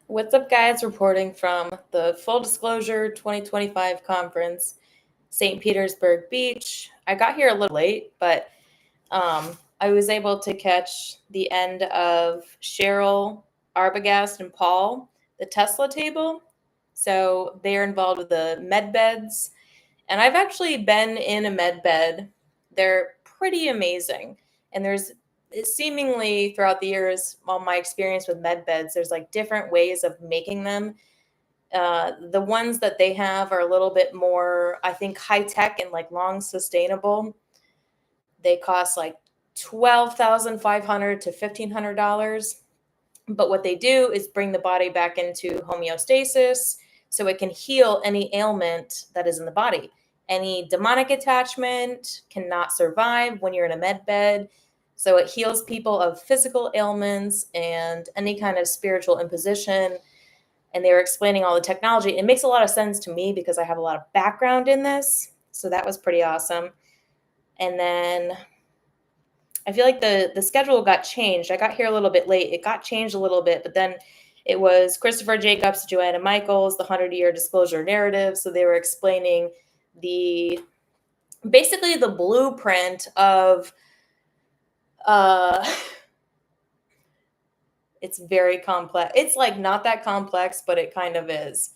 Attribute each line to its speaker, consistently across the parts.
Speaker 1: What's up, guys? Reporting from the Full Disclosure 2025 conference, St. Petersburg Beach. I got here a little late, but I was able to catch the end of Cheryl, Arbogast, and Paul, the Tesla table. So they're involved with the med beds. And I've actually been in a med bed. They're pretty amazing. And there's seemingly throughout the years, all my experience with med beds, there's like different ways of making them. The ones that they have are a little bit more, I think, high tech and like long sustainable. They cost like $12,500 to $1,500. But what they do is bring the body back into homeostasis so it can heal any ailment that is in the body. Any demonic attachment cannot survive when you're in a med bed. So it heals people of physical ailments and any kind of spiritual imposition. And they were explaining all the technology. It makes a lot of sense to me because I have a lot of background in this. So that was pretty awesome. And then I feel like the schedule got changed. I got here a little bit late. It got changed a little bit, but then it was Christopher Jacobs, Joanna Michaels, the 100-year disclosure narrative. So they were explaining basically the blueprint of it's very complex. It's like not that complex, but it kind of is.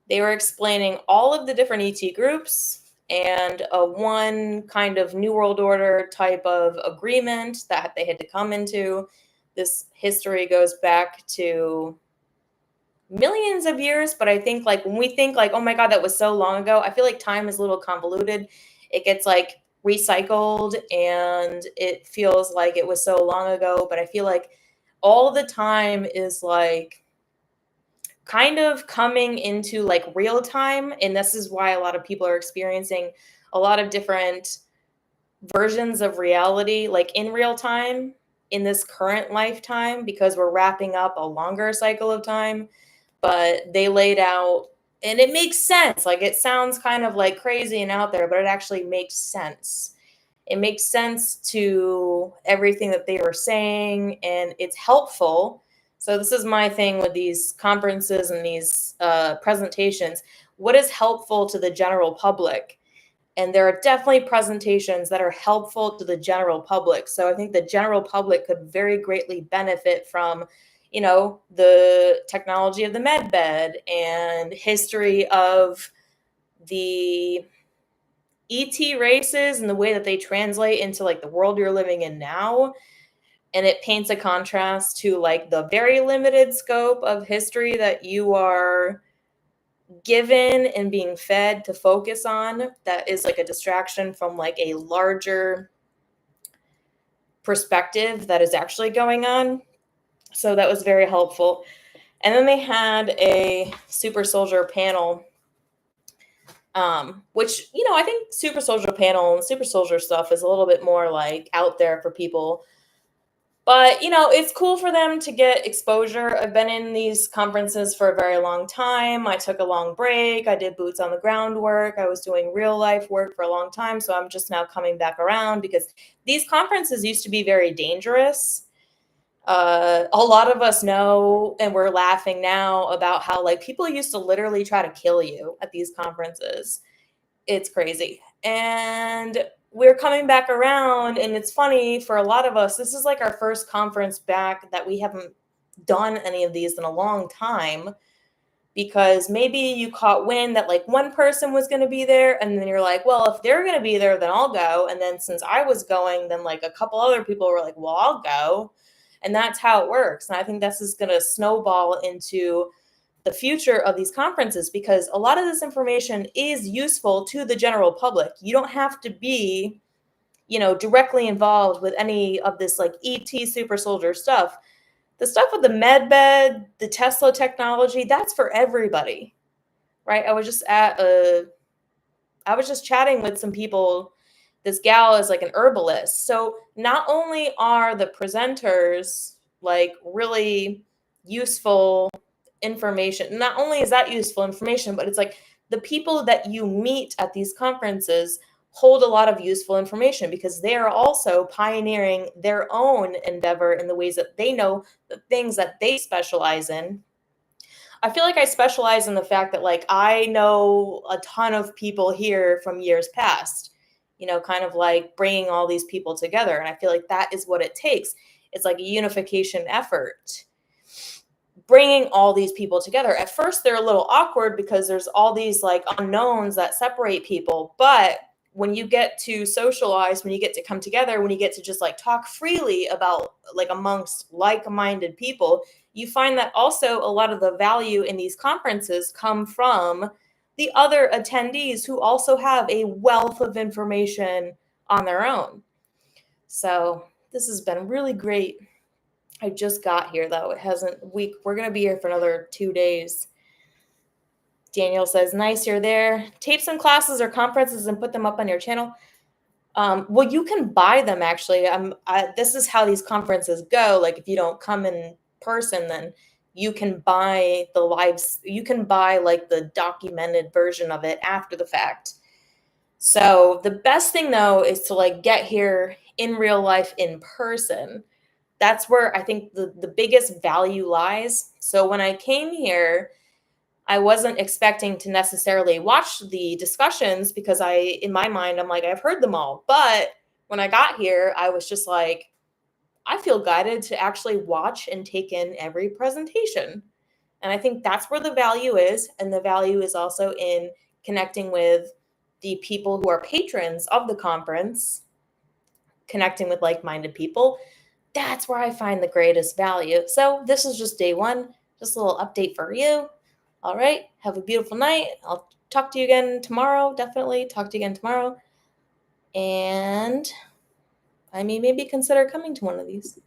Speaker 1: They were explaining all of the different ET groups and one kind of New World Order type of agreement that they had to come into. This history goes back to millions of years, but I think like when we think like, oh my God, that was so long ago, I feel like time is a little convoluted. It gets like recycled and it feels like it was so long ago, but I feel like all the time is like kind of coming into like real time. And this is why a lot of people are experiencing a lot of different versions of reality, like in real time in this current lifetime, because we're wrapping up a longer cycle of time. But they laid out, and it makes sense. Like it sounds kind of like crazy and out there, but it actually makes sense. It makes sense to everything that they were saying, and it's helpful. So this is my thing with these conferences and these presentations. What is helpful to the general public? And there are definitely presentations that are helpful to the general public. So I think the general public could very greatly benefit from, the technology of the med bed and history of the ET races and the way that they translate into like the world you're living in now. And it paints a contrast to like the very limited scope of history that you are given and being fed to focus on, that is like a distraction from like a larger perspective that is actually going on. So that was very helpful. And then they had a super soldier panel, which, I think super soldier panel and super soldier stuff is a little bit more like out there for people. But, it's cool for them to get exposure. I've been in these conferences for a very long time. I took a long break. I did boots on the ground work. I was doing real life work for a long time. So I'm just now coming back around because these conferences used to be very dangerous. A lot of us know, and we're laughing now about how like people used to literally try to kill you at these conferences. It's crazy. And we're coming back around, and it's funny for a lot of us. This is like our first conference back that we haven't done any of these in a long time, because maybe you caught wind that like one person was going to be there, and then you're like, well, if they're going to be there, then I'll go. And then since I was going, then like a couple other people were like, well, I'll go. And that's how it works. And I think this is going to snowball into the future of these conferences, because a lot of this information is useful to the general public. You don't have to be, directly involved with any of this like ET super soldier stuff. The stuff with the med bed, the Tesla technology, that's for everybody, right? I was just chatting with some people. This gal is like an herbalist. So not only are the presenters like really useful information, not only is that useful information, but it's like the people that you meet at these conferences hold a lot of useful information because they are also pioneering their own endeavor in the ways that they know the things that they specialize in. I feel like I specialize in the fact that like I know a ton of people here from years past, kind of like bringing all these people together. And I feel like that is what it takes. It's like a unification effort, bringing all these people together. At first, they're a little awkward because there's all these like unknowns that separate people. But when you get to socialize, when you get to come together, when you get to just like talk freely about like amongst like-minded people, you find that also a lot of the value in these conferences come from the other attendees who also have a wealth of information on their own. So this has been really great. I just got here though. We're going to be here for another 2 days. Daniel says, nice, you're there. Tape some classes or conferences and put them up on your channel. Well, you can buy them actually. This is how these conferences go. Like if you don't come in person, then you can buy the lives. You can buy like the documented version of it after the fact. So the best thing though is to like get here in real life in person. That's where I think the biggest value lies. So when I came here, I wasn't expecting to necessarily watch the discussions because in my mind, I'm like, I've heard them all. But when I got here, I was just like, I feel guided to actually watch and take in every presentation. And I think that's where the value is. And the value is also in connecting with the people who are patrons of the conference, connecting with like-minded people. That's where I find the greatest value. So this is just day one, just a little update for you. All right. Have a beautiful night. I'll talk to you again tomorrow. Definitely talk to you again tomorrow. And I may maybe consider coming to one of these.